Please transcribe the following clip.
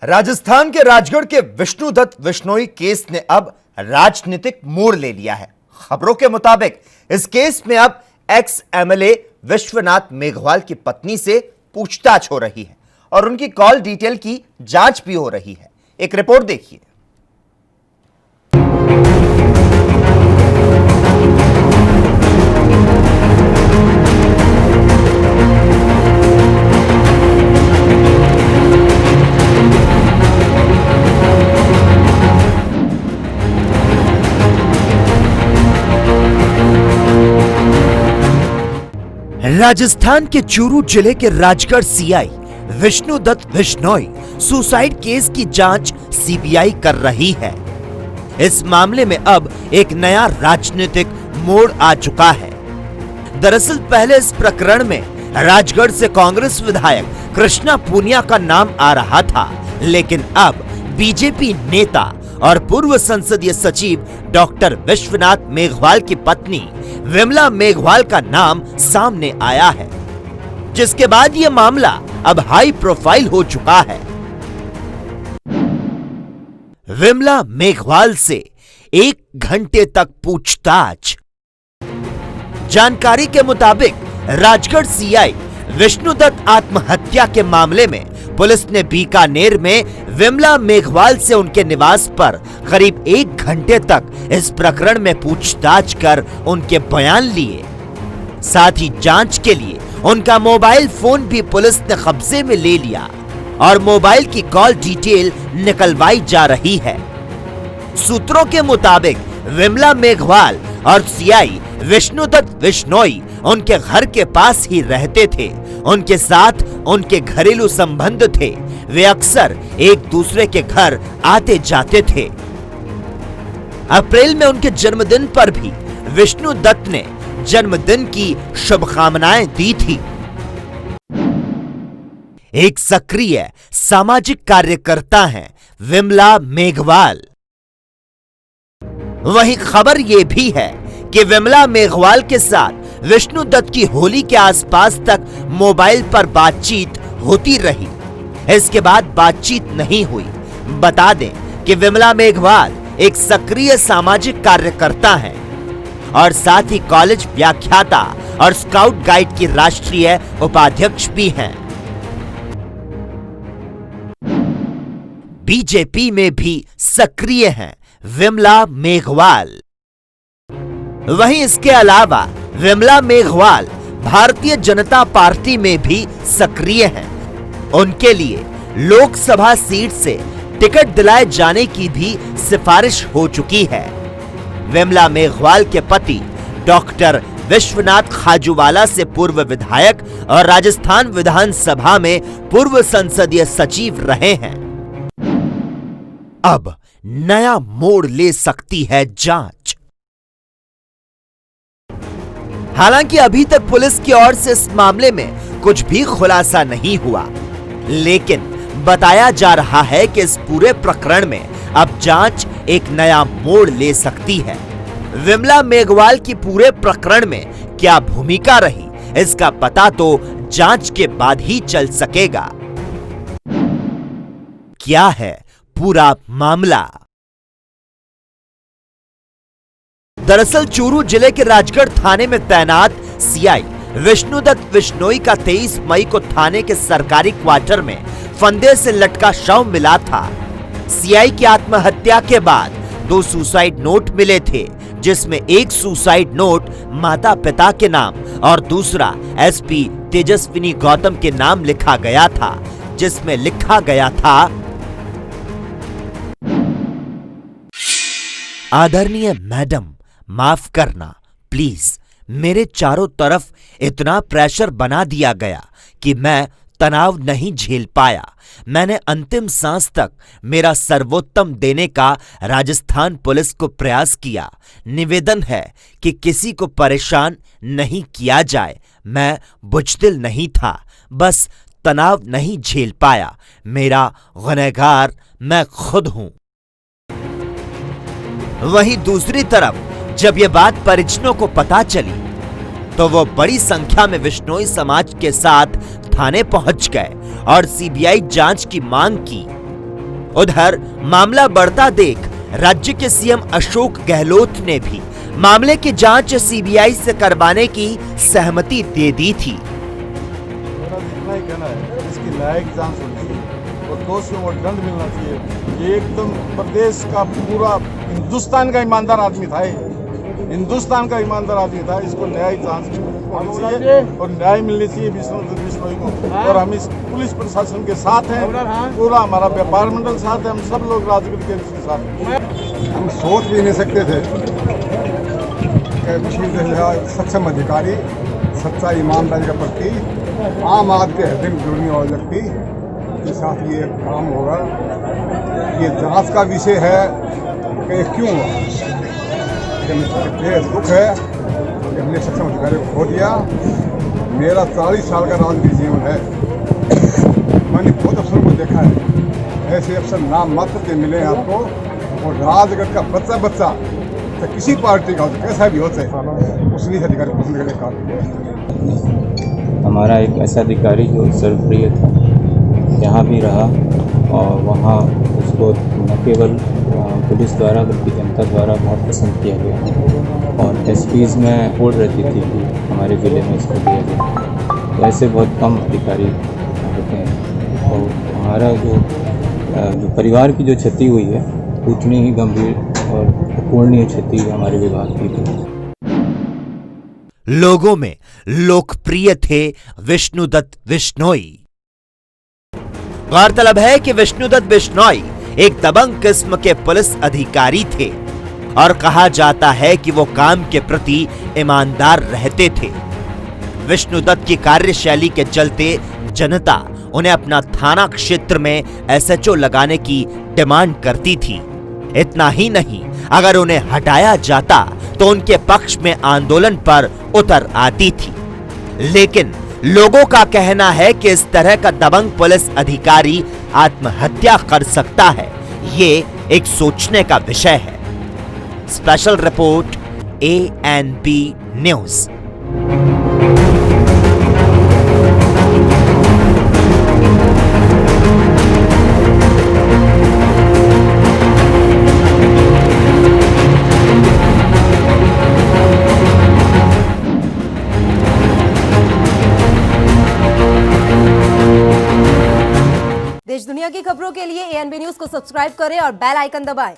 राजस्थान के राजगढ़ के विष्णुदत्त विश्नोई केस ने अब राजनीतिक मोड़ ले लिया है। खबरों के मुताबिक इस केस में अब एक्स एमएलए विश्वनाथ मेघवाल की पत्नी से पूछताछ हो रही है और उनकी कॉल डिटेल की जांच भी हो रही है। एक रिपोर्ट देखिए। राजस्थान के चूरू जिले के Rajgarh CI Vishnudutt Vishnoi suicide case की जांच सीबीआई कर रही है। इस मामले में अब एक नया राजनीतिक मोड़ आ चुका है। दरअसल पहले इस प्रकरण में राजगढ़ से कांग्रेस विधायक कृष्णा पूनिया का नाम आ रहा था, लेकिन अब बीजेपी नेता और पूर्व संसदीय सचिव डॉक्टर विश्वनाथ मेघवाल की पत्नी विमला मेघवाल का नाम सामने आया है, जिसके बाद यह मामला अब हाई प्रोफाइल हो चुका है। विमला मेघवाल से 1 घंटे तक पूछताछ। जानकारी के मुताबिक राजगढ़ सीआई विष्णुदत्त आत्महत्या के मामले में पुलिस ने बीकानेर में विमला मेघवाल से उनके निवास पर करीब 1 घंटे तक इस प्रकरण में पूछताछ कर उनके बयान लिए। साथ ही जांच के लिए उनका मोबाइल फोन भी पुलिस ने कब्जे में ले लिया और मोबाइल की कॉल डिटेल निकलवाई जा रही है। सूत्रों के मुताबिक विमला मेघवाल और सीआई विष्णुदत्त विश्नोई उनके घर के पास ही रहते थे। उनके साथ उनके घरेलू संबंध थे। वे अक्सर एक दूसरे के घर आते जाते थे। अप्रैल में उनके जन्मदिन पर भी विष्णुदत्त ने जन्मदिन की शुभकामनाएं दी थी। एक सक्रिय सामाजिक कार्यकर्ता हैं विमला मेघवाल। वहीं खबर यह भी है कि विमला मेघवाल के साथ विष्णुदत्त की होली के आसपास तक मोबाइल पर बातचीत होती रही। इसके बाद बातचीत नहीं हुई। बता दें कि विमला मेघवाल एक सक्रिय सामाजिक कार्यकर्ता हैं और साथ ही कॉलेज व्याख्याता और स्काउट गाइड की राष्ट्रीय उपाध्यक्ष भी हैं। बीजेपी में भी सक्रिय हैं विमला मेघवाल। वहीं इसके अलावा विमला मेघवाल भारतीय जनता पार्टी में भी सक्रिय हैं। उनके लिए लोकसभा सीट से टिकट दिलाए जाने की भी सिफारिश हो चुकी है। विमला मेघवाल के पति डॉक्टर विश्वनाथ खाजूवाला से पूर्व विधायक और राजस्थान विधानसभा में पूर्व संसदीय सचिव रहे हैं। अब नया मोड़ ले सकती है जांच। हालांकि अभी तक पुलिस की ओर से इस मामले में कुछ भी खुलासा नहीं हुआ, लेकिन बताया जा रहा है कि इस पूरे प्रकरण में अब जांच एक नया मोड़ ले सकती है। विमला मेघवाल की पूरे प्रकरण में क्या भूमिका रही, इसका पता तो जांच के बाद ही चल सकेगा। क्या है पूरा मामला? दरअसल चूरू जिले के राजगढ़ थाने में तैनात सीआई विष्णुदत्त विश्नोई का 23 मई को थाने के सरकारी क्वार्टर में फंदे से लटका शव मिला था। सीआई की आत्महत्या के बाद 2 सुसाइड नोट मिले थे, जिसमें एक सुसाइड नोट माता पिता के नाम और दूसरा एसपी तेजस्विनी गौतम के नाम लिखा गया था, जिसमें लिखा गया था, आदरणीय मैडम, माफ करना प्लीज, मेरे चारों तरफ इतना प्रेशर बना दिया गया कि मैं तनाव नहीं झेल पाया। मैंने अंतिम सांस तक मेरा सर्वोत्तम देने का राजस्थान पुलिस को प्रयास किया। निवेदन है कि किसी को परेशान नहीं किया जाए। मैं बुज़दिल नहीं था, बस तनाव नहीं झेल पाया। मेरा गुनहगार मैं खुद हूं। वहीं दूसरी तरफ जब यह बात परिजनों को पता चली तो वो बड़ी संख्या में विश्नोई समाज के साथ थाने पहुंच गए और सीबीआई जांच की मांग की। उधर मामला बढ़ता देख राज्य के सीएम अशोक गहलोत ने भी मामले की जांच सीबीआई से करवाने की सहमति दे दी थी। मेरा इतना ही कहना है, इसकी न्यायिक जांच होनी चाहिए और दोषियों को दंड मिलना चाहिए। ये एकदम प्रदेश का पूरा हिंदुस्तान का ईमानदार आदमी था, हिंदुस्तान का ईमानदार आदमी था। इसको न्यायिक जांच होनी चाहिए और न्याय मिलनी चाहिए विष्णुदत्त बिश्नोई को। और हम इस पुलिस प्रशासन के साथ हैं, पूरा हमारा व्यापार मंडल साथ है, हम सब लोग राजगढ़ के साथ हैं। हम सोच भी नहीं सकते थे कि सक्षम अधिकारी सच्चा ईमानदारी का प्रति आम आदमी के हृदय में जुड़ने वाले व्यक्ति के साथ ये काम होगा। ये जांच का विषय है कि क्यों हुआ। दुख है कि हमने सक्षम अधिकारी को खो दिया। मेरा 40 साल का राजनीतिक जीवन है, मैंने बहुत अफसरों को देखा है। ऐसे अफसर नाम मात्र के मिले हैं आपको, और राजगढ़ का बच्चा तो किसी पार्टी का हो, कैसा भी हो चाहे उसने अधिकारी पसंद करने का। हमारा एक ऐसा अधिकारी जो सर्वप्रिय था, यहाँ भी रहा और वहाँ उसको न केवल पुलिस द्वारा बल्कि जनता द्वारा बहुत पसंद किया गया और एसपीज़ में होड़ रहती थी कि हमारे ज़िले में इसको दिया गया। तो ऐसे बहुत कम अधिकारी होते हैं और हमारा जो परिवार की जो क्षति हुई है उतनी ही गंभीर और अपूर्णीय क्षति हमारे विभाग की थी। लोगों में लोकप्रिय थे विष्णुदत्त बिश्नोई। गौरतलब है कि विष्णुदत्त बिश्नोई एक दबंग किस्म के पुलिस अधिकारी थे और कहा जाता है कि वो काम के प्रति ईमानदार रहते थे। विष्णुदत्त की कार्यशैली के चलते जनता उन्हें अपना थाना क्षेत्र में एसएचओ लगाने की डिमांड करती थी। इतना ही नहीं, अगर उन्हें हटाया जाता तो उनके पक्ष में आंदोलन पर उतर आती थी। लेकिन लोगों का कहना है कि इस तरह का दबंग पुलिस अधिकारी आत्महत्या कर सकता है, ये एक सोचने का विषय है। Special report ANP news. देश दुनिया की खबरों के लिए ANP न्यूज को सब्सक्राइब करें और बेल आइकन दबाएं।